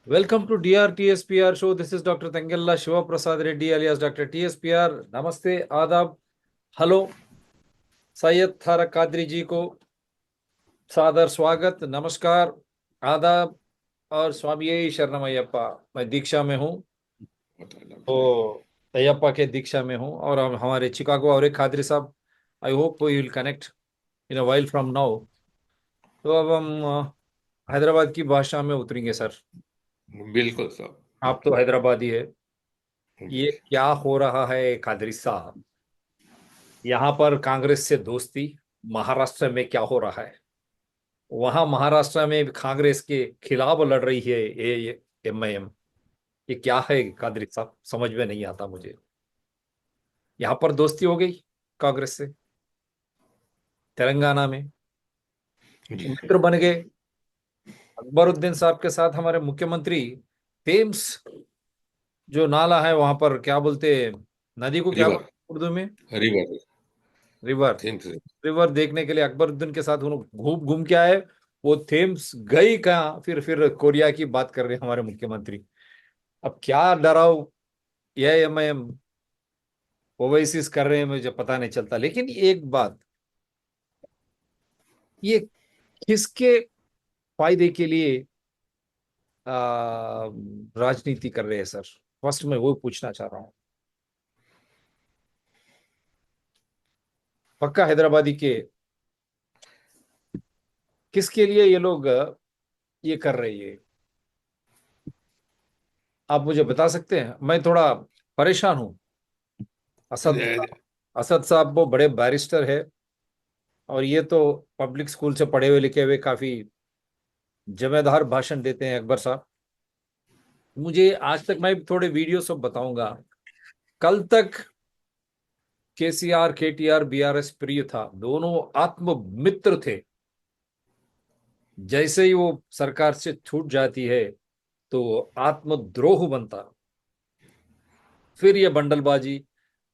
Welcome to DRTSPR show. This is Dr. Tangella Shiva Prasad Reddy alias Dr. TSPR. नमस्ते, आदाब, hello. Syed थारक Qadri जी को सादर स्वागत, नमस्कार, आदाब और स्वामी शरणमयप्पा। मैं दीक्षा में हूँ, तो अयप्पा के दीक्षा में हूँ और हम हमारे चिकागो और एक खादरी साहब, I hope we will connect in a while from now. तो अब हम हैदराबाद की भाषा में उतरेंगे सर। बिल्कुल साहब। आप तो हैदराबादी है। जी। ये क्या हो रहा है कादरी साहब? यहाँ पर कांग्रेस से दोस्ती, महाराष्ट्र में क्या हो रहा है? वहां महाराष्ट्र में कांग्रेस के खिलाफ लड़ रही है ये एमआईएम। ये क्या है कादरी साहब, समझ में नहीं आता मुझे। यहाँ पर दोस्ती हो गई कांग्रेस से, तेलंगाना में जी। मित्र बन गए अकबरुद्दीन साहब के साथ। हमारे मुख्यमंत्री थेम्स जो नाला है वहां पर, क्या बोलते हैं, नदी को क्या रिवर। बोलते हैं उर्दू में? रिवर। रिवर। थेम्स। रिवर देखने के लिए अकबरुद्दीन के साथ उन्होंने घूम घूम के आए। वो थेम्स गई कहाँ? फिर कोरिया की बात कर रहे हैं हमारे मुख्यमंत्री। अब क्या डराओ ये एमआईएम ओवैसीज कर रहे हैं, मुझे पता नहीं चलता। लेकिन एक बात, ये किसके फायदे के लिए राजनीति कर रहे हैं सर? फर्स्ट मैं वो पूछना चाह रहा हूँ। पक्का हैदराबादी के किसके लिए ये लोग ये कर रहे हैं? आप मुझे बता सकते हैं? मैं थोड़ा परेशान हूँ। असद असद साहब वो बड़े बैरिस्टर है और ये तो पब्लिक स्कूल से पढ़े हुए लिखे हुए काफी जमेदार भाषण देते हैं अकबर साहब। मुझे आज तक, मैं थोड़े वीडियो सब बताऊंगा। कल तक केसीआर केटीआर बीआरएस प्रिय था, दोनों आत्म मित्र थे। जैसे ही वो सरकार से छूट जाती है तो आत्मद्रोह बनता। फिर ये बंडलबाजी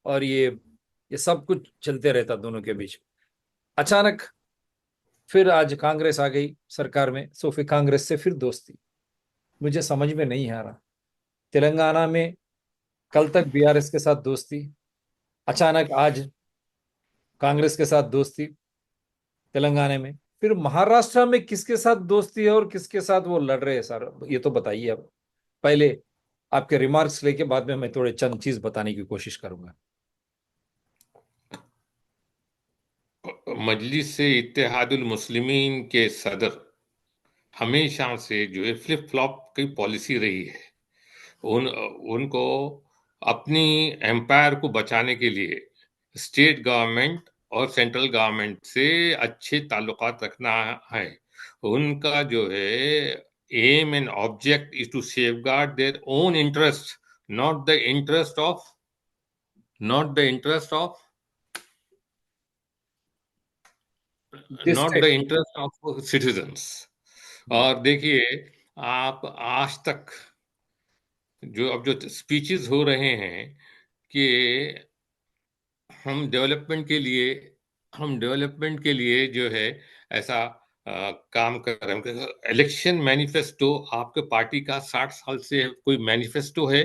और ये सब कुछ चलते रहता दोनों के बीच। अचानक फिर आज कांग्रेस आ गई सरकार में, सो फिर कांग्रेस से फिर दोस्ती। मुझे समझ में नहीं आ रहा। तेलंगाना में कल तक बीआरएस के साथ दोस्ती, अचानक आज कांग्रेस के साथ दोस्ती तेलंगाना में। फिर महाराष्ट्र में किसके साथ दोस्ती है और किसके साथ वो लड़ रहे हैं सर? ये तो बताइए अब। पहले आपके रिमार्क्स लेके बाद में मैं थोड़े चंद चीज बताने की कोशिश करूंगा। मजलिस से इत्तेहादुल मुस्लिमीन के सदर हमेशा से जो है फ्लिप फ्लॉप की पॉलिसी रही है। उन उनको अपनी एम्पायर को बचाने के लिए स्टेट गवर्नमेंट और सेंट्रल गवर्नमेंट से अच्छे ताल्लुकात रखना है। उनका जो है aim and object is to safeguard their own interest, not the interest of not the interest of this not the interest of citizens. और देखिए, आप आज तक जो अब जो स्पीचेस हो रहे हैं कि हम डेवलपमेंट के लिए हम डेवलपमेंट के लिए जो है ऐसा काम कर रहे हैं। इलेक्शन मैनिफेस्टो आपके पार्टी का 60 साल से कोई मैनिफेस्टो है?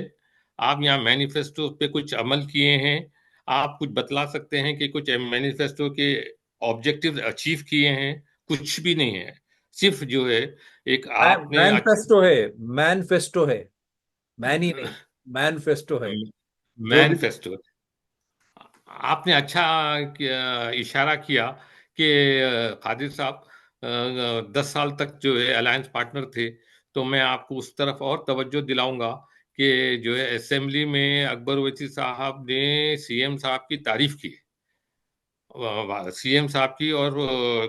आप यहाँ मैनिफेस्टो पे कुछ अमल किए हैं? आप कुछ बतला सकते हैं कि कुछ मैनिफेस्टो के ऑब्जेक्टिव अचीव किए हैं? कुछ भी नहीं है। सिर्फ जो है एक आपने मैनिफेस्टो है। मैनिफेस्टो है, मैन ही नहीं, मैनिफेस्टो है जो भी। मैनिफेस्टो आपने अच्छा इशारा किया कि खादिर साहब 10 साल तक जो है अलायंस पार्टनर थे। तो मैं आपको उस तरफ और तवज्जो दिलाऊंगा कि जो है असेंबली में अकबर ओवैसी साहब ने सीएम साहब की तारीफ की, सीएम साहब की और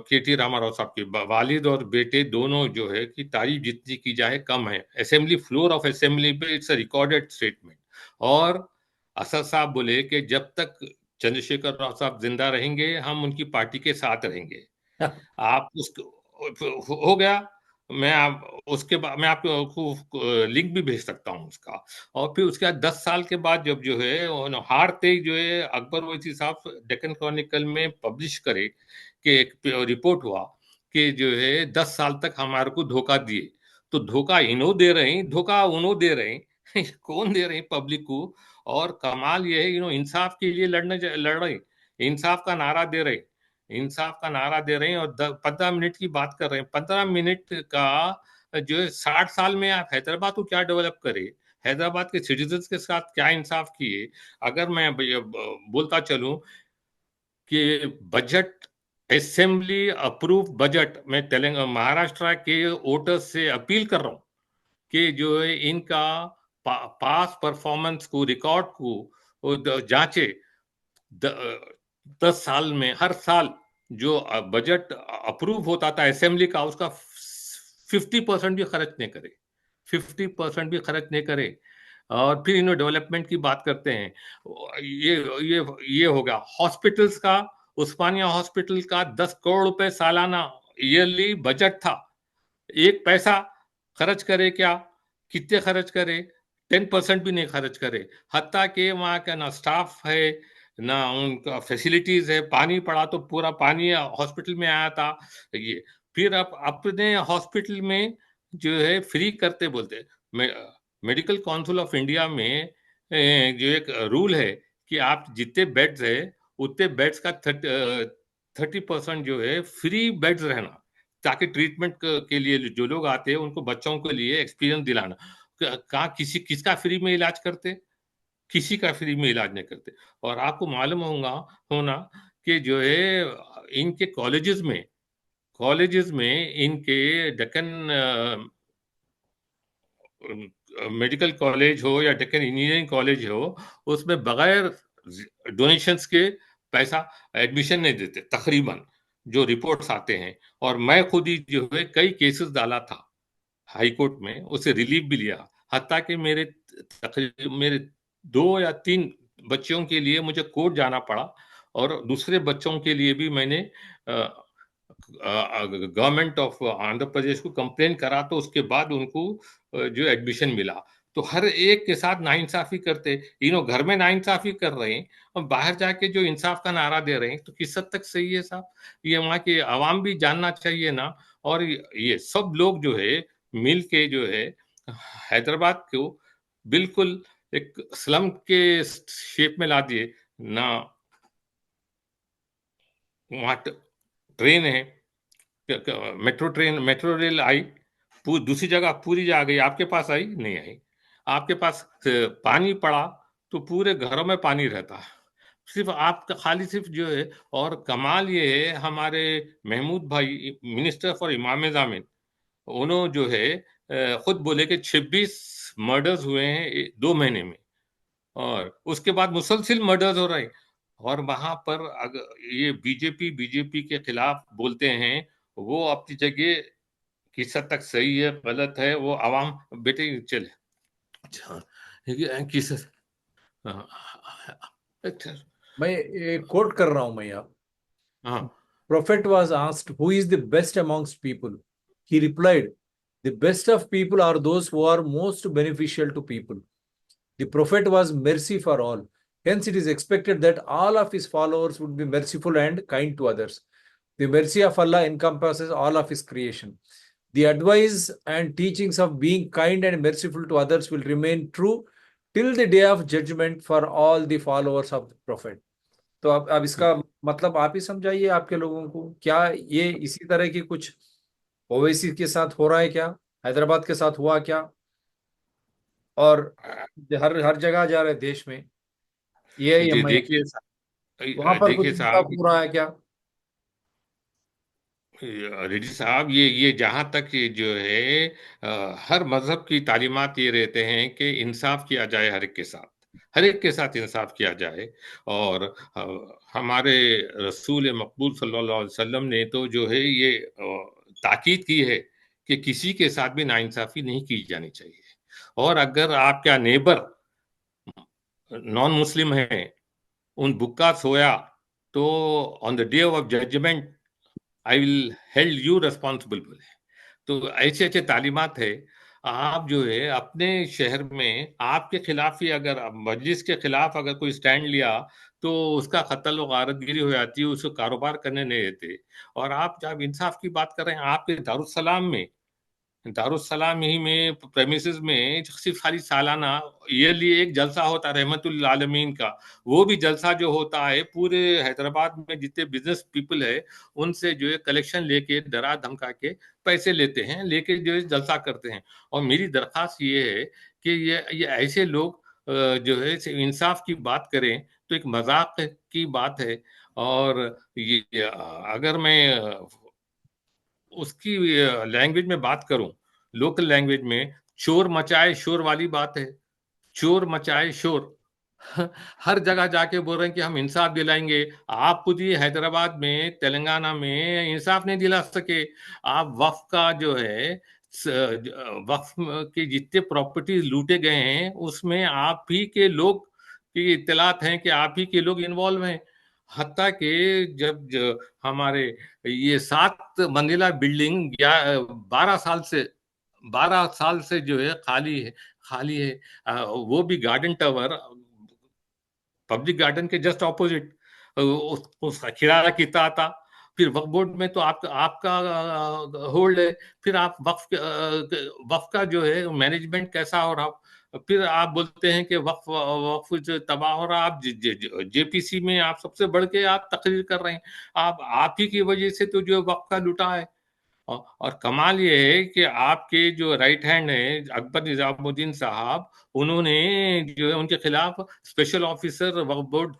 के टी रामाराव साहब की। वालिद और बेटे दोनों जो है कि तारीफ जितनी की जाए कम है। असेंबली फ्लोर ऑफ असेंबली पे इट्स अ रिकॉर्डेड स्टेटमेंट। और असद साहब बोले कि जब तक चंद्रशेखर राव साहब जिंदा रहेंगे हम उनकी पार्टी के साथ रहेंगे। आप उसको हो गया। उसके बाद मैं आपको लिंक भी भेज सकता हूँ उसका। और फिर उसके बाद 10 साल के बाद जब जो है हारते ही जो है अकबर ओवैसी साहब डेक्कन क्रॉनिकल में पब्लिश करे कि एक रिपोर्ट हुआ कि जो है 10 साल तक हमारे को धोखा दिए। तो धोखा इन्हों दे रहे हैं, धोखा उन्हों दे रहे हैं। कौन दे रहे हैं? पब्लिक को। और कमाल ये है, इंसाफ के लिए लड़ रहे हैं, इंसाफ का नारा दे रहे हैं, इंसाफ का नारा दे रहे हैं, और 15 मिनट की बात कर रहे हैं। 15 मिनट का जो है, 60 साल में आप हैदराबाद को क्या डेवलप करे, हैदराबाद के सिटीजन्स के साथ क्या इंसाफ किए। अगर मैं बोलता चलूं कि बजट, असेंबली अप्रूव बजट, मैं तेलंगाना महाराष्ट्र के वोटर्स से अपील कर रहा हूं कि जो है इनका पास परफॉर्मेंस को, रिकॉर्ड को वो जांचे। 10 साल में हर साल जो बजट अप्रूव होता था असेंबली का, उसका 50% भी खर्च नहीं करे, 50% भी खर्च नहीं करे। और फिर डेवलपमेंट की बात करते हैं। ये ये ये होगा हॉस्पिटल्स का, उस्मानिया हॉस्पिटल का 10 करोड़ रुपए सालाना ईयरली बजट था। एक पैसा खर्च करे क्या? कितने खर्च करे? 10% भी नहीं खर्च करे। हत्ता कि वहाँ का ना स्टाफ है, ना उनका फैसिलिटीज है। पानी पड़ा तो पूरा पानी हॉस्पिटल में आया था। ये फिर अब अपने हॉस्पिटल में जो है फ्री करते बोलते। मेडिकल काउंसिल ऑफ इंडिया में जो एक रूल है कि आप जितने बेड्स है उतने बेड्स का 30% जो है फ्री बेड्स रहना, ताकि ट्रीटमेंट के लिए जो लोग आते हैं उनको, बच्चों के लिए एक्सपीरियंस दिलाना। कहाँ किसका फ्री में इलाज करते? किसी का फ्री में इलाज नहीं करते। और आपको मालूम होना कि जो है इनके कॉलेजेस में इनके डेक्कन मेडिकल कॉलेज हो या डेक्कन इंजीनियरिंग कॉलेज हो, उसमें बगैर डोनेशंस के पैसा एडमिशन नहीं देते तकरीबन, जो रिपोर्ट्स आते हैं। और मैं खुद ही जो है कई केसेस डाला था हाई कोर्ट में, उसे रिलीफ भी लिया। हत्ता कि मेरे 2 या 3 बच्चों के लिए मुझे कोर्ट जाना पड़ा, और दूसरे बच्चों के लिए भी मैंने गवर्नमेंट ऑफ आंध्र प्रदेश को कंप्लेन करा, तो उसके बाद उनको जो एडमिशन मिला। तो हर एक के साथ नाइंसाफी करते, घर में नाइंसाफी कर रहे हैं और बाहर जाके जो इंसाफ का नारा दे रहे हैं, तो किस हद तक सही है साहब? ये वहाँ के आवाम भी जानना चाहिए ना। और ये सब लोग जो है मिल के जो है हैदराबाद को बिल्कुल एक स्लम के शेप में ला दिए ना। वहाँ ट्रेन है, मेट्रो ट्रेन, मेट्रो रेल आई, दूसरी जगह पूरी जा गई, आपके पास आई नहीं आई। आपके पास पानी पड़ा तो पूरे घरों में पानी रहता, सिर्फ आपका खाली सिर्फ जो है। और कमाल ये है, हमारे महमूद भाई मिनिस्टर फॉर इमाम जामिन, उन्होंने जो है खुद बोले कि 26 मर्डर्स हुए हैं 2 महीने में, और उसके बाद मुसलसिल मर्डर्स हो रहे हैं। और वहां पर अगर ये बीजेपी के खिलाफ बोलते हैं, वो अपनी जगह किस हद तक सही है गलत है वो आवाम बेटे चले। अच्छा, किस हाँ, अच्छा, मैं कोट कर रहा हूं मैं यहाँ। हाँ, Prophet was asked, "Who is the best amongst people?" He replied, "The best of people are those who are most beneficial to people." The Prophet was mercy for all. Hence, it is expected that all of his followers would be merciful and kind to others. The mercy of Allah encompasses all of his creation. The advice and teachings of being kind and merciful to others will remain true till the day of judgment for all the followers of the Prophet. तो अब इसका मतलब आप ही समझाइए आपके लोगों को, क्या ये इसी तरह की कुछ ओवैसी के साथ हो रहा है क्या? हैदराबाद के साथ हुआ क्या? और हर हर जगह जा रहे देश में ये एम देखिए वहां पर कुछ देखिए इंसाफ साहब, हो रहा है क्या? रेड्डी साहब, ये जहाँ तक ये जो है हर मजहब की तालीमात ये रहते हैं कि इंसाफ किया जाए हर एक के साथ, हर एक के साथ इंसाफ किया जाए। और हमारे रसूल मकबूल सल्लल्लाहु अलैहि वसल्लम ने तो जो है ये ताकीद की है कि किसी के साथ भी नाइंसाफी नहीं की जानी चाहिए। और अगर आपका नेबर नॉन मुस्लिम है, उन भुक्का सोया, तो on the day of judgement I will held you responsible बोले। तो ऐसे ऐसे तालीमात है। आप जो है अपने शहर में आपके खिलाफ ही, अगर मजलिस के खिलाफ अगर कोई स्टैंड लिया, तो उसका कत्ल व गारतगिरी हो जाती है, उसको कारोबार करने नहीं देते। और आप जब इंसाफ की बात कर रहे हैं, आपके दारुसलाम में दारुसलाम ही में प्रेमिसेस में सिर्फ खाली सालाना ईयरली एक जलसा होता है रहमतुल आलमीन का। वो भी जलसा जो होता है पूरे हैदराबाद में जितने बिजनेस पीपल है उनसे जो है कलेक्शन लेके डरा धमका के पैसे लेते हैं, लेके जो है जलसा करते हैं। और मेरी दरख्वास्त ये है कि ये ऐसे लोग जो है इंसाफ की बात करें तो एक मजाक की बात है। और ये अगर मैं उसकी लैंग्वेज में बात करूं, लोकल लैंग्वेज में, चोर मचाए शोर वाली बात है। चोर मचाए शोर। हर जगह जाके बोल रहे हैं कि हम इंसाफ दिलाएंगे। आप खुद ही हैदराबाद में, तेलंगाना में इंसाफ नहीं दिला सके। आप वक्फ का जो है वक्फ के जितने प्रॉपर्टीज लूटे गए हैं उसमें आप ही के लोग की इत्तलात हैं कि आप ही के लोग इन्वॉल्व हैं। हत्ता के हमारे ये 7 मंजिला बिल्डिंग या 12 साल से जो है खाली है। वो भी गार्डन टावर, पब्लिक गार्डन के जस्ट ऑपोजिट। उसका किराया कितना आता? फिर वक्फ बोर्ड में तो आपका आपका होल्ड है। फिर आप वक्फ का जो है मैनेजमेंट कैसा हो रहा? फिर आप बोलते हैं कि वक्फ वक्फ जो तबाह हो रहा। आप जेपीसी में आप सबसे बढ़ के आप तकरीर कर रहे हैं। आप ही की वजह से तो जो वक्फ का लुटा है। और कमाल ये है कि आपके जो राइट हैंड है अकबर निजामुद्दीन साहब, उन्होंने जो है उनके खिलाफ स्पेशल ऑफिसर वक्फ बोर्ड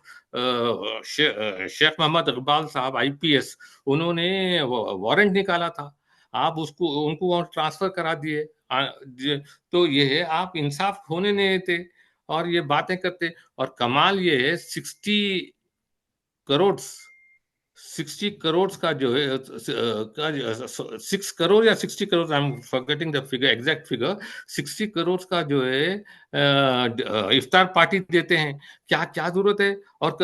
शेख मोहम्मद इकबाल साहब आईपीएस, उन्होंने वारंट निकाला था। आप उसको उनको वहां ट्रांसफर करा दिए। तो ये है, आप इंसाफ होने नहीं देते और ये बातें करते। और कमाल ये है 60 करोड़, 60 करोड़ का जो है 6 करोड़ या 60 crore, I am forgetting the figure, exact figure. 60 crore का जो है इफ्तार पार्टी देते हैं। क्या क्या जरूरत है? और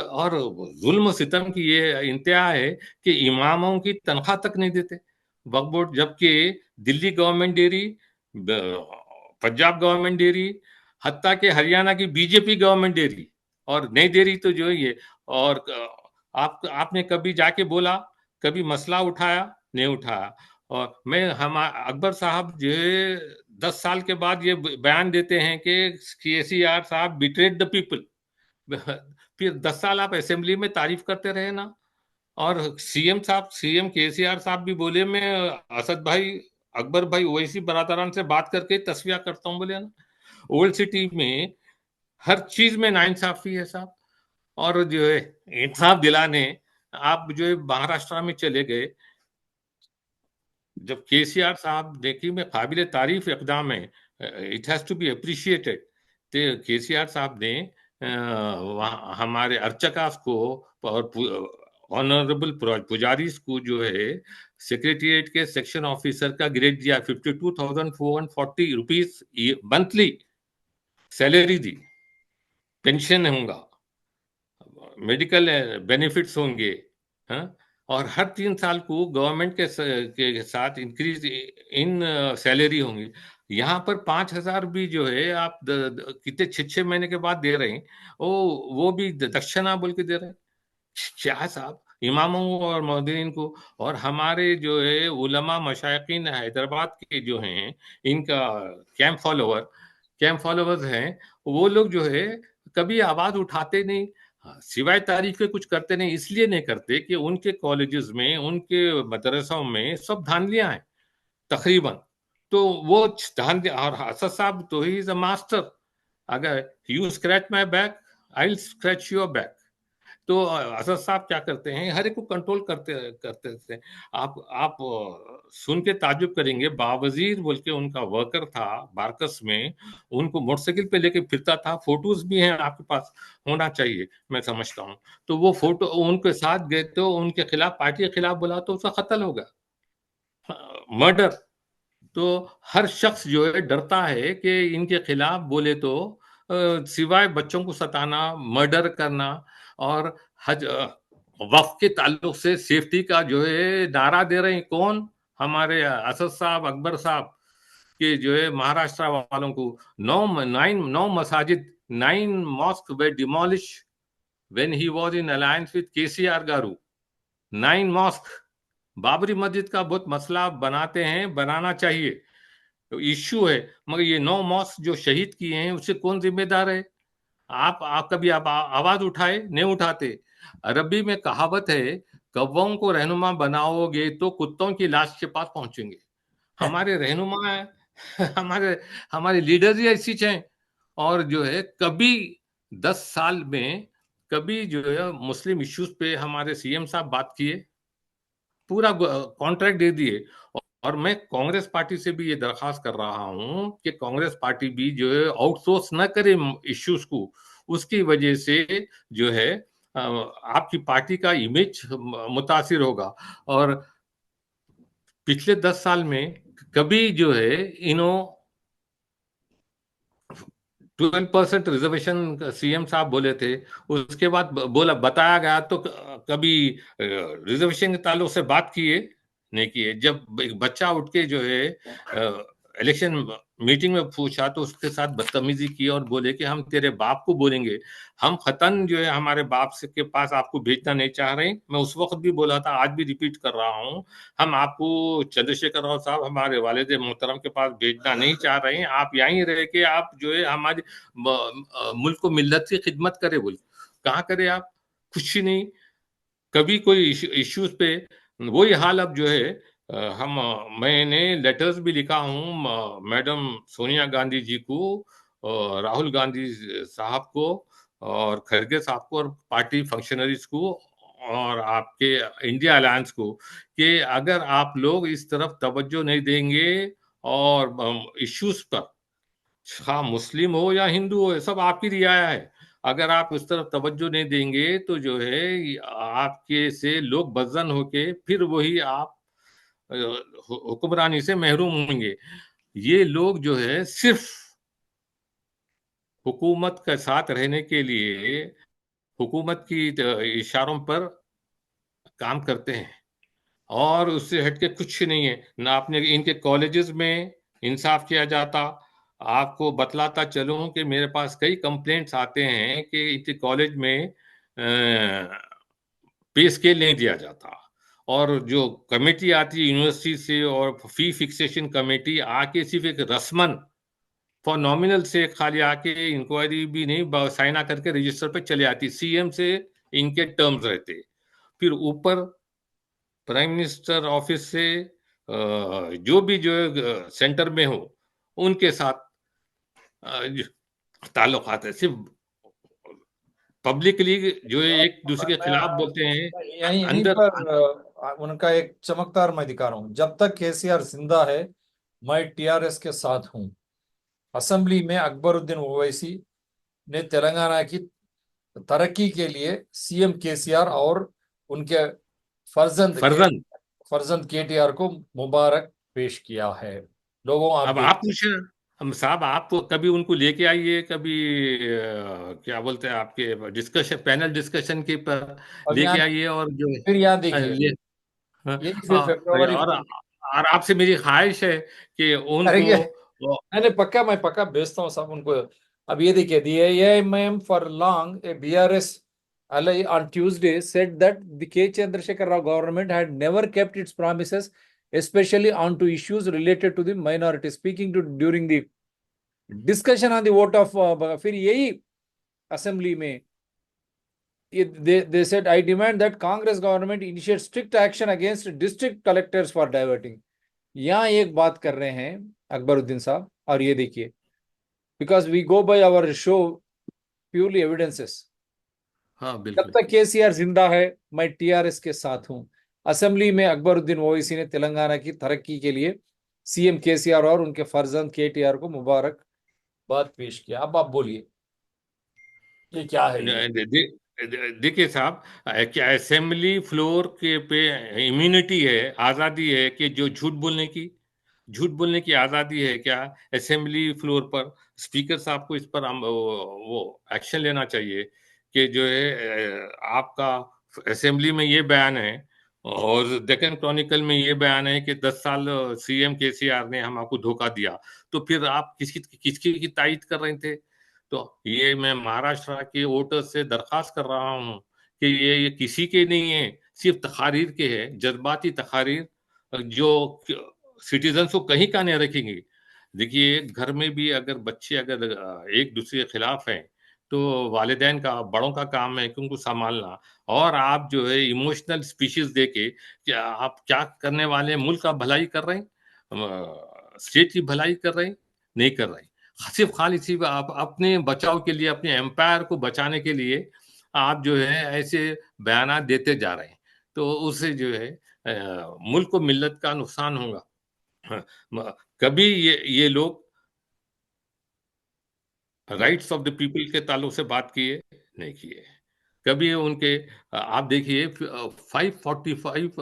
जुल्म सितम की ये इंतहा है कि इमामों की तनख्वाह तक नहीं देते वक्फ बोर्ड, जबकि दिल्ली गवर्नमेंट दे रही, पंजाब गवर्नमेंट दे रही, हत्ता के हरियाणा की बीजेपी गवर्नमेंट दे रही, और नहीं दे रही तो जो है ये। और आपने कभी जाके बोला, कभी मसला उठाया? नहीं उठाया। और मैं हम अकबर साहब जो है 10 साल के बाद ये बयान देते हैं कि केसीआर साहब बिट्रेड द पीपल। फिर 10 साल आप असेंबली में तारीफ करते रहे ना। और सीएम केसीआर साहब भी बोले, मैं असद भाई, अकबर भाई ओवैसी बरादरान से बात करके तस्वीर करता हूँ, बोले ना। ओल्ड सिटी में हर चीज में नाइंसाफी है साहब। और जो है इंसाफ दिलाने आप जो है महाराष्ट्र में चले गए, जब केसीआर साहब, देखिए मैं काबिल तारीफ इकदाम है, it has to be appreciated. तो केसीआर साहब ने हमारे अर्चकास को और ऑनरेबल पुजारी को जो है सेक्रेटरिएट के सेक्शन ऑफिसर का ग्रेड दिया, 52,440 रुपीज मंथली सैलरी दी, पेंशन होगा, मेडिकल बेनिफिट्स होंगे। हाँ। और हर 3 साल को गवर्नमेंट के साथ इंक्रीज इन सैलरी होंगी। यहाँ पर 5,000 भी जो है आप कितने 6 6 महीने के बाद दे रहे हैं। वो भी दक्षिणा बोल के दे रहे हैं। क्या है साहब, इमामों और मौदीन को। और हमारे जो है उलमा मशाइखीन हैदराबाद के जो हैं, इनका कैंप फॉलोवर्स हैं, वो लोग जो है कभी आवाज उठाते नहीं। हाँ, सिवाय तारीफ के कुछ करते नहीं। इसलिए नहीं करते कि उनके कॉलेजेस में, उनके मदरसों में सब धांधलियां हैं तकरीबन। तो वो धांधली, और असद साहब तो ही इज अ मास्टर। अगर you scratch my back, I will scratch your back. तो असद साहब क्या करते हैं, हर एक को कंट्रोल करते करते थे। आप सुन के ताज्जुब करेंगे, बावजीर बोल के उनका वर्कर था बारकस में, उनको मोटरसाइकिल पे लेके फिरता था। फोटोज भी हैं आपके पास, होना चाहिए, मैं समझता हूँ। तो वो फोटो उनके साथ गए तो उनके खिलाफ, पार्टी के खिलाफ बोला तो उसका कत्ल होगा, मर्डर। तो हर शख्स जो है डरता है कि इनके खिलाफ बोले तो सिवाय बच्चों को सताना, मर्डर करना। और हज वक्फ के ताल्लुक से सेफ्टी का जो है नारा दे रहे हैं कौन? हमारे असद साहब, अकबर साहब के जो है महाराष्ट्र वालों को। 9 mosque they demolish when he was in alliance with KCR garu. 9 mosque. Babri Masjid का बहुत मसला बनाते हैं, बनाना चाहिए, इश्यू है, मगर ये 9 मॉस्क जो शहीद किए हैं उससे कौन जिम्मेदार है? आप कभी आप आवाज उठाए? नहीं उठाते। अरबी में कहावत है, कौवों को रहनुमा बनाओगे तो कुत्तों की लाश के पास पहुंचेंगे। हमारे रहनुमा हमारे हमारे लीडर ही ऐसी हैं। और जो है कभी 10 साल में कभी जो है मुस्लिम इश्यूज पे हमारे सीएम साहब बात किए, पूरा कॉन्ट्रैक्ट दे दिए। और मैं कांग्रेस पार्टी से भी ये दरखास्त कर रहा हूं कि कांग्रेस पार्टी भी जो है आउटसोर्स न करे इश्यूज को। उसकी वजह से जो है आपकी पार्टी का इमेज मुतासिर होगा। और पिछले 10 साल में कभी जो है इन्हों 12% रिजर्वेशन सीएम साहब बोले थे, उसके बाद बोला बताया गया तो कभी रिजर्वेशन के ताल्लुक से बात किए? नहीं किए। जब एक बच्चा उठ के जो है इलेक्शन मीटिंग में पूछा तो उसके साथ बदतमीजी की और बोले कि हम तेरे बाप को बोलेंगे, हम खतन जो है हमारे बाप से के पास आपको भेजना नहीं चाह रहे। मैं उस वक्त भी बोला था, आज भी रिपीट कर रहा हूँ, हम आपको चंद्रशेखर राव साहब हमारे वालिद मोहतरम के पास भेजना नहीं चाह रहे हैं। आप यहीं रह के आप जो है हमारे मुल्क को मिल्लत की खिदमत करे। बोले कहाँ करे आप? कुछ ही नहीं। कभी कोई इश्यूज पे वही हाल अब जो है मैंने लेटर्स भी लिखा हूँ मैडम सोनिया गांधी जी को, राहुल गांधी साहब को, और खड़गे साहब को, और पार्टी फंक्शनरीज को, और आपके इंडिया अलायंस को, कि अगर आप लोग इस तरफ तवज्जो नहीं देंगे और इश्यूज पर, हाँ मुस्लिम हो या हिंदू हो, सब आपकी रियाया है, अगर आप उस तरफ तवज्जो नहीं देंगे तो जो है आपके से लोग बदजन होके फिर वही आप हुक्मरानी से महरूम होंगे। ये लोग जो है सिर्फ हुकूमत के साथ रहने के लिए हुकूमत की इशारों पर काम करते हैं, और उससे हटके कुछ नहीं है ना। आपने इनके कॉलेजेस में इंसाफ किया जाता। आपको बतलाता चलूं कि मेरे पास कई कंप्लेंट्स आते हैं कि इनके कॉलेज में पे स्केल नहीं दिया जाता, और जो कमेटी आती है यूनिवर्सिटी से और फी फिक्सेशन कमेटी आके सिर्फ एक रस्मन फॉर नॉमिनल से खाली आके इंक्वायरी भी नहीं साइना करके रजिस्टर पे चले आती। सीएम से इनके टर्म्स रहते, फिर ऊपर प्राइम मिनिस्टर ऑफिस से जो भी जो है सेंटर में हो उनके साथ ताल्लुकात है। सिर्फ पब्लिकली जो है एक दूसरे के खिलाफ बोलते हैं, यहीं यहीं अंदर। पर उनका एक चमकदार मैं दिखा रहा हूं। जब तक केसीआर जिंदा है, मैं टीआरएस के साथ हूं। असेंबली में अकबरुद्दीन ओवैसी ने तेलंगाना की तरक्की के लिए सीएम केसीआर और उनके फर्जंद के फर्जन, फर्जंद केटीआर को मुबारक पेश किया है। लोगों आप अब आप देख, पूछे, हम साहब आप कभी उनको लेके आइए, कभी क्या बोलते हैं आपके डिस्कशन, पैनल डिस्कशन के पर अब यहाँ लेके आइए, और जो फिर यहाँ देखिए, ले, हाँ, यही फिर फरवरी और आपसे मेरी ख्वाहिश है कि अरे उनको नहीं पक्का, मैं पक्का भेजता हूँ सब उनको। अब ये देखिए, the AIMIM for long a BRS ally on Tuesday said that the K. Chandrasekhar Rao government had never kept its promises, especially on to issues related to the minority. Speaking to during the discussion on the vote of फिर यही assembly में they said, I demand that Congress government initiate strict action against district collectors for diverting. यहाँ एक बात कर रहे हैं अकबरुद्दीन साहब, और ये देखिए, because we go by our show purely evidences. हाँ जब बिल्कुल। तक केसीआर जिंदा है, मैं टीआरएस के साथ हूं। असेंबली में अकबरुद्दीन ओवैसी ने तेलंगाना की तरक्की के लिए सीएम केसीआर और उनके फर्जंद केटीआर को मुबारकबाद पेश किया। अब आप बोलिए, ये क्या है ये? देखिए साहब, क्या असेंबली फ्लोर के पे इम्यूनिटी है, आजादी है कि जो झूठ बोलने की आजादी है क्या असेंबली फ्लोर पर? स्पीकर साहब को इस पर वो एक्शन लेना चाहिए कि जो है आपका असेंबली में ये बयान है और डेक्कन क्रॉनिकल में ये बयान है कि 10 साल सीएम केसीआर ने हम आपको धोखा दिया, तो फिर आप किसकी किसकी की तायीद कर रहे थे? तो ये मैं महाराष्ट्र के वोटर्स से दरखास्त कर रहा हूँ कि ये किसी के नहीं है, सिर्फ तकारीर के हैं, जज्बाती तकारीर जो सिटीजन को कहीं का नहीं रखेंगे। देखिए घर में भी अगर बच्चे अगर एक दूसरे के खिलाफ हैं, तो वालिदैन का, बड़ों का काम है कि उनको संभालना। और आप जो है इमोशनल स्पीचेस देके क्या आप क्या करने वाले हैं, मुल्क का भलाई कर रहे हैं, स्टेट की भलाई कर रहे हैं, नहीं कर रहे हैं। सिर्फ खाली सिर्फ आप अपने बचाव के लिए, अपने एम्पायर को बचाने के लिए आप जो है ऐसे बयान देते जा रहे हैं, तो उससे जो है मुल्क को मिल्लत का नुकसान होगा। हाँ, कभी ये लोग राइट्स ऑफ द पीपल के ताल्लुक से बात किए नहीं किए। कभी उनके आप देखिए 545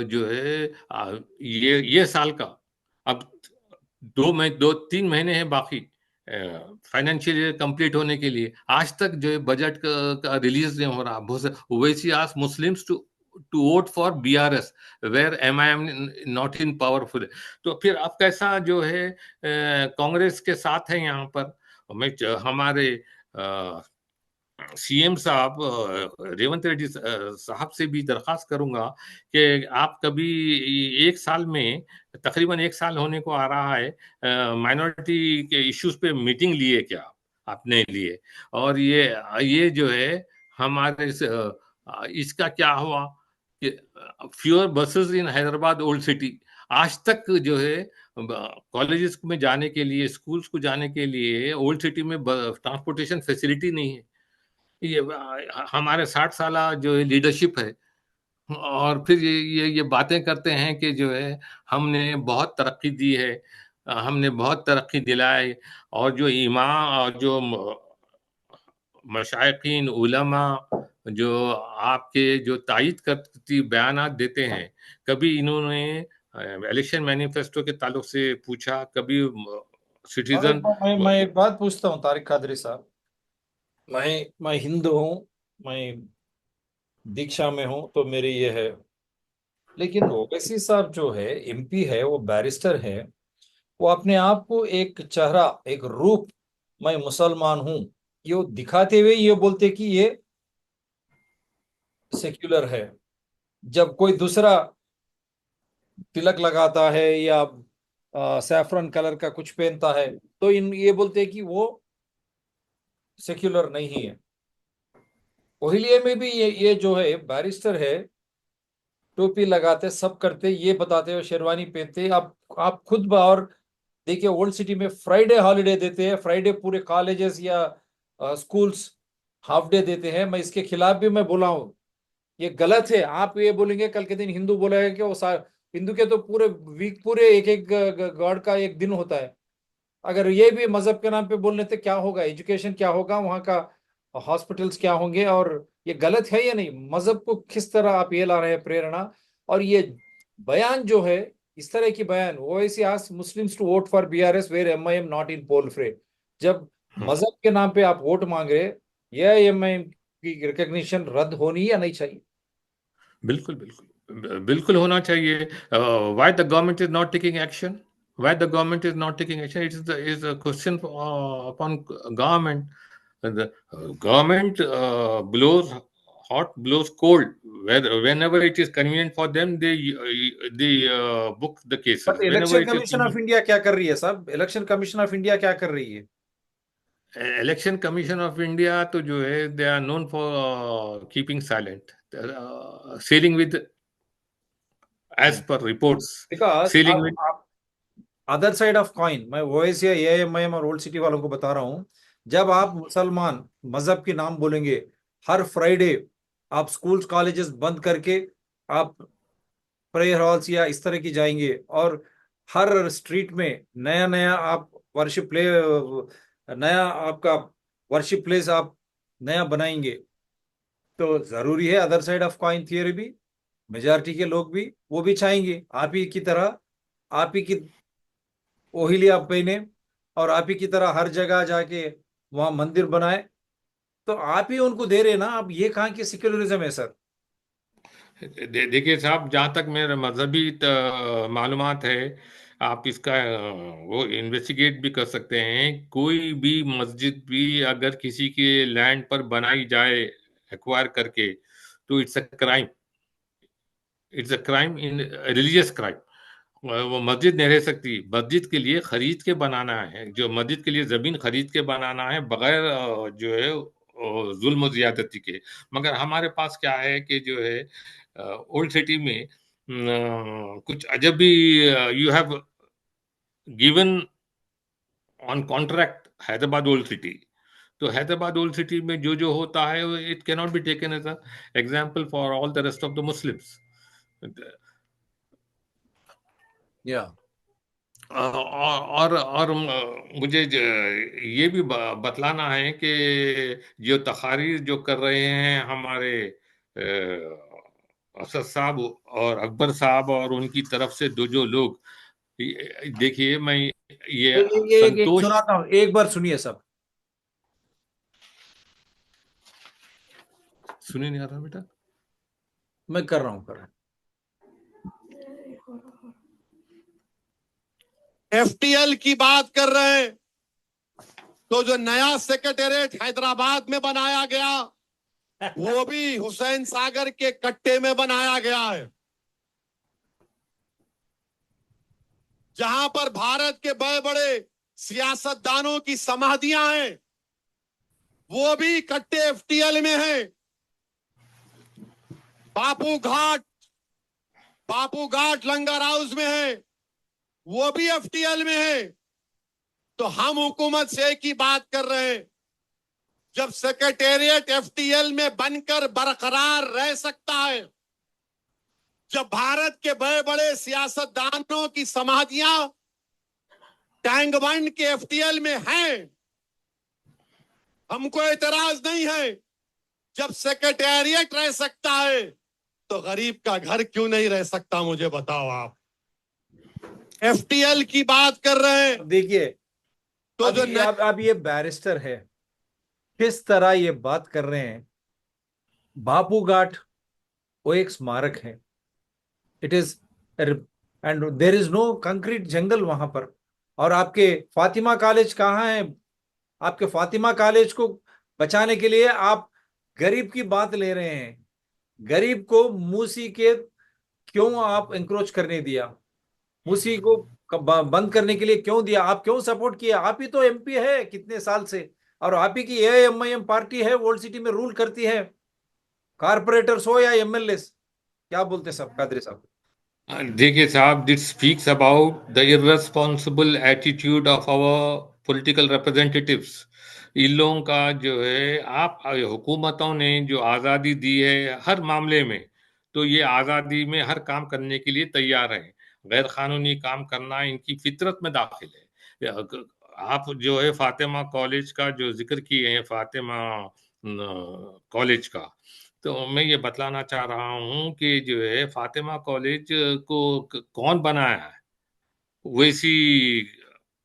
जो है ये साल का अब 2-3 महीने हैं बाकी फाइनेंशियल ईयर कंप्लीट होने के लिए। आज तक जो है बजट का रिलीज नहीं हो रहा। Owaisi asked Muslims to vote for BRS where MIM not in powerful. तो फिर आप कैसा जो है कांग्रेस के साथ है यहाँ पर। हमारे सीएम साहब रेवंत रेड्डी साहब से भी दरखास्त करूंगा कि आप कभी एक साल में, तकरीबन एक साल होने को आ रहा है, माइनॉरिटी के इश्यूज पे मीटिंग लिए क्या आपने लिए। और ये जो है हमारे इसका क्या हुआ कि फ्यूअर बसेस इन हैदराबाद ओल्ड सिटी। आज तक जो है कॉलेजेस में जाने के लिए, स्कूल्स को जाने के लिए ओल्ड सिटी में ट्रांसपोर्टेशन फैसिलिटी नहीं है। ये हमारे 60 साल जो है लीडरशिप है, और फिर ये बातें करते हैं कि जो है हमने बहुत तरक्की दी है, हमने बहुत तरक्की दिलाई। और जो इमाम और जो मशाइखीन उलमा जो आपके जो तायद करती बयानात देते हैं, कभी इन्होंने इलेक्शन मैनिफेस्टो के ताल्लुक से पूछा, कभी और सिटीजन। मैं एक बात पूछता हूँ तारिक कादरी साहब। मैं हिंदू हूँ, मैं दीक्षा में हूँ, तो मेरी ये है। लेकिन ओवैसी साहब जो है, एमपी है, वो बैरिस्टर है, वो अपने आप को एक चेहरा, एक रूप, मैं मुसलमान हूँ, ये दिखाते हुए ये बोलते कि ये सेक्युलर है। जब कोई दूसरा तिलक लगाता है या सैफरन कलर का कुछ पहनता है, तो इन ये बोलते हैं कि वो सेक्युलर नहीं है। ओहिलिये में भी ये जो है बैरिस्टर है, टोपी लगाते, सब करते, ये बताते हुए शेरवानी पहनते। आप खुद और देखिए, ओल्ड सिटी में फ्राइडे हॉलिडे देते हैं, फ्राइडे पूरे कॉलेजेस या स्कूल्स हाफ डे देते हैं। मैं इसके खिलाफ भी मैं बोला हूँ, ये गलत है। आप ये बोलेंगे, कल के दिन हिंदू बोलेगा कि हिंदू के तो पूरे वीक, पूरे एक एक गॉड का एक दिन होता है। अगर ये भी मजहब के नाम पे बोलने तो क्या होगा, एजुकेशन क्या होगा वहाँ का, हॉस्पिटल्स क्या होंगे। और ये गलत है या नहीं? मजहब को किस तरह आप ये ला रहे हैं प्रेरणा। और ये बयान जो है, इस तरह की बयान, वो ऐसी आज Muslims to vote for BRS where MIM not in poll fray. जब मजहब के नाम पे आप वोट मांग रहे, यह एमआईएम की रिकग्निशन रद्द होनी या नहीं चाहिए? बिल्कुल, बिल्कुल। बिल्कुल होना चाहिए। Why the government is not taking action? Why the government is not taking action? It is a question upon government. The government blows hot, blows cold. Whenever it is convenient for them, they book the cases. But Whenever election it is commission of India क्या कर रही है साहब? Election commission of India क्या कर रही है? Election commission of India तो जो है they are known for keeping silent, selling with as per reports, because selling with. आप अदर साइड ऑफ कॉइन, मैं ओवैसी, एएमआईएम और ओल्ड सिटी वालों को बता रहा हूं, जब आप मुसलमान मजहब के नाम बोलेंगे, हर फ्राइडे आप स्कूल्स कॉलेजेस बंद करके आप प्रेयर हॉल्स या इस तरह की जाएंगे, और हर स्ट्रीट में नया नया आप वर्शिप प्ले, नया आपका वर्शिप प्लेस आप नया बनाएंगे, तो जरूरी है other side of coin theory भी, मेजॉरिटी के लोग भी वो भी चाहेंगे आप ही की तरह, आप ही की ओहिली आप पहने, और आप ही की तरह हर जगह जाके वहां मंदिर बनाए। तो आप ही उनको दे रहे ना, आप ये कहाँ की सिक्योरिज्म है सर? देखिए साहब, जहाँ तक मेरा मजहबी मालूमात है, आप इसका वो इन्वेस्टिगेट भी कर सकते हैं। कोई भी मस्जिद भी अगर किसी के लैंड पर बनाई जाए एक्वायर करके, तो it's a crime. It's a crime, in religious crime. वो मस्जिद नहीं रह सकती। मस्जिद के लिए खरीद के बनाना है, जो मस्जिद के लिए जमीन खरीद के बनाना है, बगैर जो है जुल्म ज्यादती के। मगर हमारे पास क्या है कि जो है ओल्ड सिटी में कुछ अजब भी, you have given on contract Hyderabad old city. तो हैदराबाद ओल्ड सिटी में जो जो होता है, it can not be taken as a example for all the rest of the Muslims. या और मुझे ये भी बतलाना है कि जो तकारीर जो कर रहे हैं हमारे असद साहब और अकबर साहब और उनकी तरफ से दो जो लोग, देखिए मैं ये ये एक संतोष, सुनाता हूँ, एक बार सुनिए सब। सुनिए नहीं आ रहा बेटा? मैं कर रहा हूँ, कर रहा हूँ। एफटीएल की बात कर रहे हैं, तो जो नया सेक्रेटेरिएट हैदराबाद में बनाया गया वो भी हुसैन सागर के कट्टे में बनाया गया है, जहां पर भारत के बड़े बड़े सियासतदानों की समाधियां हैं, वो भी कट्टे एफटीएल में हैं। बापू घाट लंगर हाउस में है, वो भी एफटीएल में है। तो हम हुकूमत से एक ही बात कर रहे हैं, जब सेक्रेटेरिएट एफटीएल में बनकर बरकरार रह सकता है, जब भारत के बड़े बड़े सियासतदानों की समाधियां टैंक बंड के एफटीएल में हैं, हमको एतराज नहीं है। जब सेक्रेटेरिएट रह सकता है तो गरीब का घर क्यों नहीं रह सकता, मुझे बताओ आप। एफटीएल की बात कर रहे हैं, देखिए, तो जो अब ये बैरिस्टर है, किस तरह ये बात कर रहे हैं। बापू घाट वो एक स्मारक है, it is, and there is no concrete jungle वहां पर। और आपके फातिमा कॉलेज कहाँ है? आपके फातिमा कॉलेज को बचाने के लिए आप गरीब की बात ले रहे हैं। गरीब को मूसी के क्यों आप इंक्रोच करने दिया? मूसी को बंद करने के लिए क्यों दिया? आप क्यों सपोर्ट किया? आप ही तो एमपी है कितने साल से, और आप ही की एआईएमआईएम पार्टी है, ओल्ड सिटी में रूल करती है। कारपोरेटर्स हो या एमएलए, क्या बोलते सब कादरी साहब? देखिए साहब, this speaks about the irresponsible attitude of our political representatives. इन लोगों का जो है, आप हुकूमतों ने जो आज़ादी दी है हर मामले में, तो ये आज़ादी में हर काम करने के लिए तैयार हैं। गैर कानूनी काम करना इनकी फितरत में दाखिल है। आप जो है फातिमा कॉलेज का जो जिक्र किए हैं, फातिमा कॉलेज का, तो मैं ये बतलाना चाह रहा हूँ कि जो है फातिमा कॉलेज को कौन बनाया है? वैसी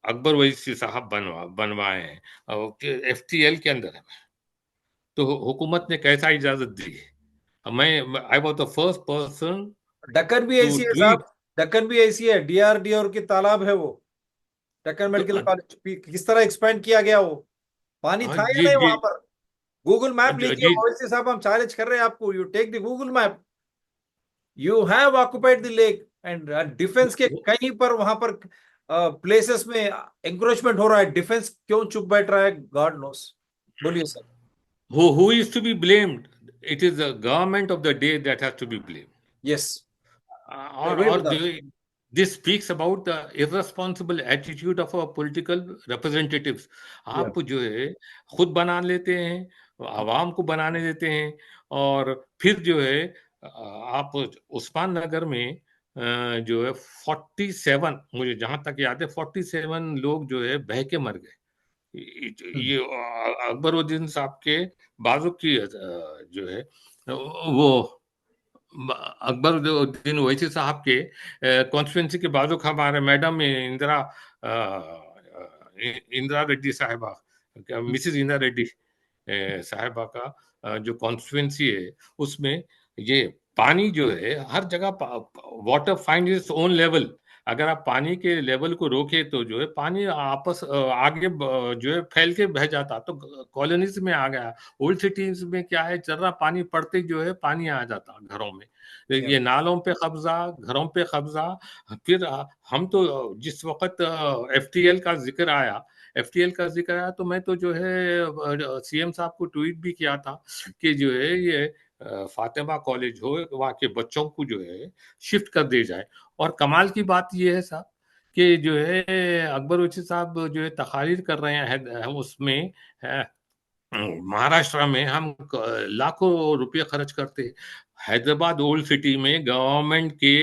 अकबर वैसी साहब बनवाए हैं, एफटीएल के अंदर है। तो हुकूमत ने कैसा इजाजत दी है? मैं I was the first person Deccan भी टू ऐसी है रीड। साहब, दक्कन भी ऐसी है, डीआरडीओ की तालाब है वो। दक्कन तो मेडिकल कॉलेज किस तरह एक्सपेंड किया गया वो, पानी हाँ था या जी नहीं जी वहां पर? गूगल मैप लीजिए, जी। ओवैसी साहब, हम चैलेंज कर रहे हैं आपको, you take the Google map, you have occupied the lake, and defence के कहीं पर वहां पर प्लेसेस में एंक्रोचमेंट हो रहा है। डिफेंस क्यों चुप बैठ रहा है, गॉड नोस। बोलिए sir. who is to be blamed? It is the government of the day that has to be blamed. Yes, वही और बता। This speaks about the irresponsible attitude of our political representatives. या आप जो है खुद बना लेते हैं, आवाम को बनाने देते हैं, और फिर जो है आप उस्मान नगर में जो है 47, मुझे जहां तक याद है 47 लोग जो है बह के मर गए। ये अकबरुद्दीन साहब के बाजू की जो है वो अकबरुद्दीन ओवैसी साहब के कॉन्स्टिट्यूंसी के बाजू हमारे मैडम इंदिरा इंदिरा रेड्डी साहिबा, मिसेस इंदिरा रेड्डी साहिबा का जो कॉन्स्टिट्यूंसी है, उसमें ये पानी जो है हर जगह water find its own level. अगर आप पानी के लेवल को रोके तो जो है पानी आगे जो है फैल के बह जाता, तो कॉलोनीज में आ गया। ओल्ड सिटीज में क्या है, जरा पानी पड़ते ही जो है पानी आ जाता घरों में। ये नालों पे कब्जा, घरों पे कब्जा। फिर हम तो जिस वक्त एफटीएल का जिक्र आया, तो मैं तो जो है सीएम साहब को ट्वीट भी किया था कि जो है ये फातिमा कॉलेज हो, वहाँ के बच्चों को जो है शिफ्ट कर दिया जाए। और कमाल की बात ये है साहब कि जो है अकबर उची साहब जो है तकारीर कर रहे हैं, हम उसमें महाराष्ट्र में हम लाखों रुपए खर्च करते। हैदराबाद ओल्ड सिटी में गवर्नमेंट के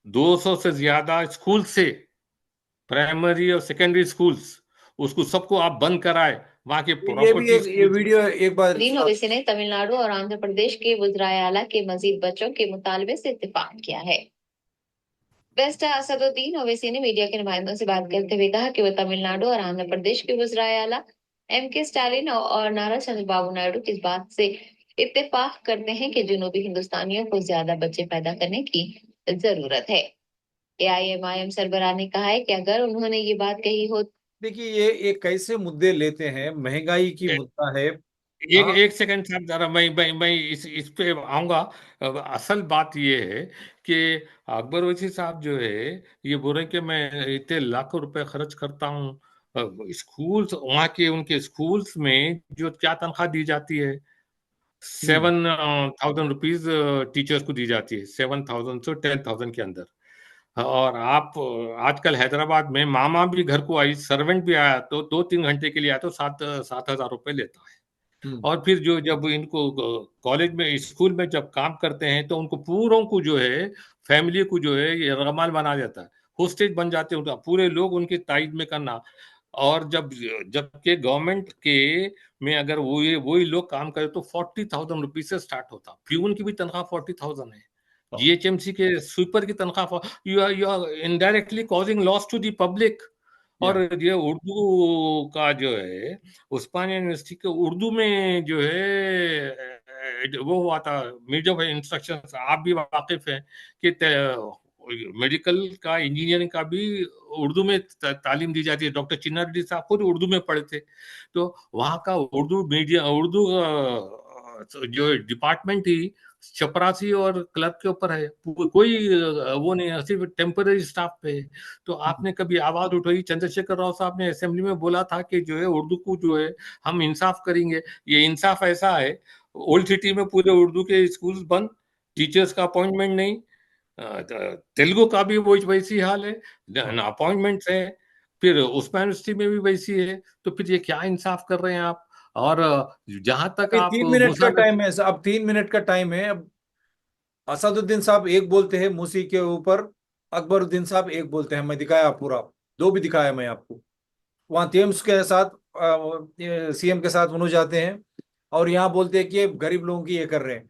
200 से ज्यादा स्कूल से, प्राइमरी और सेकेंडरी स्कूल्स, उसको सबको आप बंद कराए। वहां के ये भी प्रॉपर्टी ये वीडियो एक बार तीन ओवैसी ने तमिलनाडु और आंध्र प्रदेश के वज़राए आला के मजीद बच्चों के मुतालबे से इत्तेफाक किया है। बेस्ट असदुद्दीन ओवैसी ने मीडिया के नुमाइंदों से बात करते हुए कहा कि वो तमिलनाडु और आंध्र प्रदेश के वज़राए आला एम.के. स्टालिन और नारा चंद्रबाबू नायडू की इस बात से इत्तेफाक करते हैं कि जनूबी हिंदुस्तानियों को ज्यादा बच्चे पैदा करने की जरूरत है। एआईएमआईएम सरबराह ने कहा है कि अगर उन्होंने ये बात कही हो। देखिए, ये कैसे मुद्दे लेते हैं, महंगाई की मुद्दा है। एक हाँ, एक सेकंड साहब, जरा मैं इस पे आऊंगा। असल बात ये है कि अकबर वसी साहब जो है ये बोल रहे हैं कि मैं इतने लाखों रुपए खर्च करता हूँ। स्कूल्स, वहाँ के उनके स्कूल्स में जो क्या तनख्वाह दी जाती है, 7,000 रुपीज टीचर्स को दी जाती है, 7,000 से 10,000 के अंदर। और आप आजकल हैदराबाद में मामा भी घर को आई, सर्वेंट भी आया तो 2-3 घंटे के लिए आया तो 7,000 रुपए लेता है। और फिर जो जब इनको कॉलेज में, स्कूल में जब काम करते हैं तो उनको पूरों को जो है, फैमिली को जो है ये रगमाल बना देता है, होस्टेज बन जाते हैं, पूरे लोग उनकी ताइद में करना। और जबकि गवर्नमेंट के में अगर वही लोग काम करे तो 40,000 रुपीज से स्टार्ट होता। प्यून की भी तनख्वाह 40,000 है। जीएचएमसी के स्वीपर की तनख्वाह, you are indirectly causing loss to the public. और ये उर्दू का जो है, उस्मानिया यूनिवर्सिटी के उर्दू में जो है वो हुआ था, मीडियम ऑफ इंस्ट्रक्शन, आप भी वाकिफ हैं कि मेडिकल का, इंजीनियरिंग का भी उर्दू में तालीम दी जाती है। डॉक्टर चिन्ना रेड्डी साहब खुद उर्दू में पढ़े थे। तो वहाँ का उर्दू मीडिया, उर्दू जो डिपार्टमेंट ही चपरासी और क्लर्क के ऊपर है, कोई वो नहीं है, सिर्फ टेम्पररी स्टाफ पे है। तो आपने कभी आवाज उठाई? चंद्रशेखर राव साहब ने असेंबली में बोला था कि जो है उर्दू को जो है हम इंसाफ करेंगे। ये इंसाफ ऐसा है, ओल्ड सिटी में पूरे उर्दू के स्कूल बंद, टीचर्स का अपॉइंटमेंट नहीं। तेलुगु का भी वो वैसी हाल है, अपॉइंटमेंट्स है। फिर उस्मान यूनिवर्सिटी में भी वैसी है। तो फिर ये क्या इंसाफ कर रहे हैं आप? और जहां तक अभी आप 3 मिनट का मूसा टाइम है, अब 3 मिनट का टाइम है। अब असदुद्दीन साहब एक बोलते हैं मूसी के ऊपर, अकबरुद्दीन साहब एक बोलते हैं। मैं दिखाया पूरा, दो भी दिखाया मैं आपको। वहां तेम्स के साथ सीएम के साथ उन्होंने जाते हैं और यहाँ बोलते हैं कि ये गरीब लोगों की ये कर रहे हैं।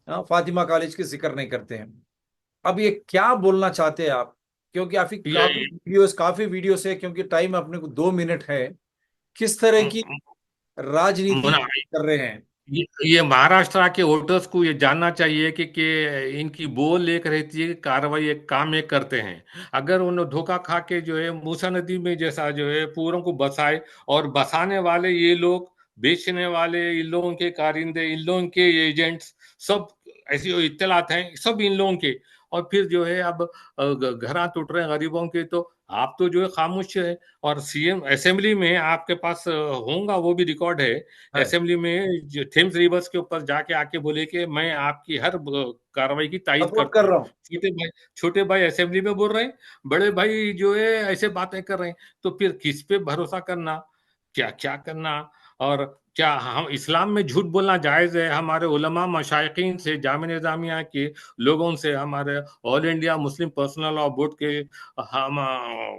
हाँ, फातिमा कॉलेज की जिक्र नहीं करते हैं। अब ये क्या बोलना चाहते हैं आप? क्योंकि ये काफी वीडियोस है, क्योंकि टाइम अपने को 2 मिनट है। किस तरह की राजनीति मुना कर रहे हैं? ये महाराष्ट्र के वोटर्स को ये जानना चाहिए कि इनकी बोल एक रहती है कि कार्रवाई एक, काम एक करते हैं। अगर उन्हें धोखा खा के जो है मूसा नदी में जैसा जो है पूरों को बसाए, और बसाने वाले ये लोग, बेचने वाले इन लोगों के कारिंदे, इन लोगों के एजेंट्स, सब ऐसी इत्तलात हैं सब इन लोगों के। और फिर जो है अब घरा टूट रहे हैं गरीबों के, तो आप तो जो है खामोश है। और सीएम असेंबली में आपके पास होगा, वो भी रिकॉर्ड है, असेंबली में जो थेम्स रिवर्स के ऊपर जाके आके बोले कि मैं आपकी हर कार्रवाई की तायद सपोर्ट करता कर हूँ। रहा हूँ। छोटे भाई असेंबली में बोल रहे हैं, बड़े भाई जो है ऐसे बातें कर रहे हैं। तो फिर किस पे भरोसा करना, क्या क्या करना? और क्या हम इस्लाम में झूठ बोलना जायज है? हमारे उलमा मशाइखीन से, जामिया निज़ामिया के लोगों से, हमारे all India Muslim personal law board के हम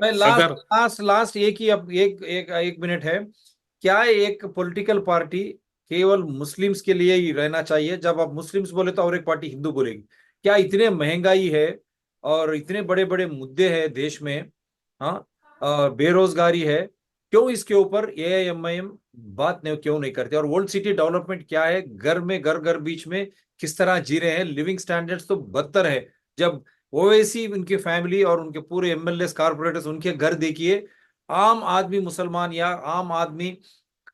मैं सदर, लास्ट एक ही, अब एक मिनट है। क्या एक पॉलिटिकल पार्टी केवल मुस्लिम्स के लिए ही रहना चाहिए? जब आप मुस्लिम्स बोले तो और एक पार्टी हिंदू बोलेगी? क्या इतने महंगाई है और इतने बड़े बड़े मुद्दे हैं देश में? हाँ, बेरोजगारी है, क्यों इसके ऊपर एआईएमआईएम बात नहीं क्यों नहीं करते? और वर्ल्ड सिटी डेवलपमेंट क्या है, घर में घर बीच में किस तरह जी रहे हैं, लिविंग स्टैंडर्ड्स तो बदतर है। जब ओवैसी उनकी फैमिली और उनके पूरे एमएलए कारपोरेटर्स उनके घर देखिए, आम आदमी मुसलमान या आम आदमी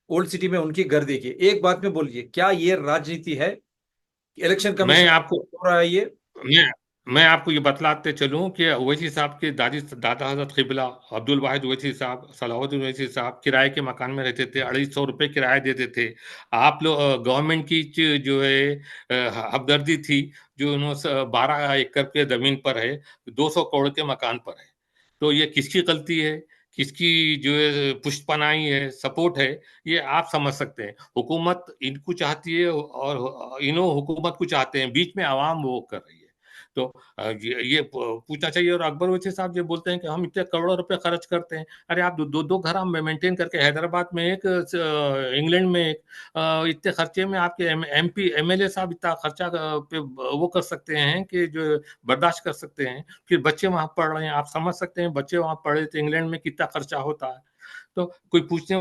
ओल्ड सिटी में उनके घर देखिए, एक बात में बोलिए क्या ये राजनीति है? इलेक्शन मैं कमीशन आपको हो रहा है ये? मैं मैं आपको ये बतलाते चलूं कि ओवैसी साहब के दादा हजरत क़िबला अब्दुल वाहिद ओवैसी साहब, सलाहुद्दीन ओवैसी साहब किराए के मकान में रहते थे, 250 रुपए किराया देते थे। आप लोग गवर्नमेंट की जो है हमदर्दी थी, जो उन्होंने 12 एकड़ के जमीन पर है, 200 करोड़ के मकान पर है। तो ये किसकी गलती है, किसकी जो है पुष्टपनाही है, सपोर्ट है, ये आप समझ सकते हैं। हुकूमत इनको चाहती है और इन्हों हुकूमत को चाहते हैं, बीच में आवाम वो कर रही है। तो ये पूछना चाहिए। और अकबर वैसे साहब ये बोलते हैं कि हम इतने करोड़ों रुपए खर्च करते हैं। अरे आप दो घर हम मेंटेन करके हैदराबाद में एक, इंग्लैंड में एक, इतने खर्चे में आपके एमपी एमएलए साहब इतना खर्चा पे वो कर सकते हैं कि जो बर्दाश्त कर सकते हैं। फिर बच्चे वहां पढ़ रहे हैं, आप समझ सकते हैं बच्चे वहां पढ़े तो इंग्लैंड में कितना खर्चा होता है। तो कोई पूछने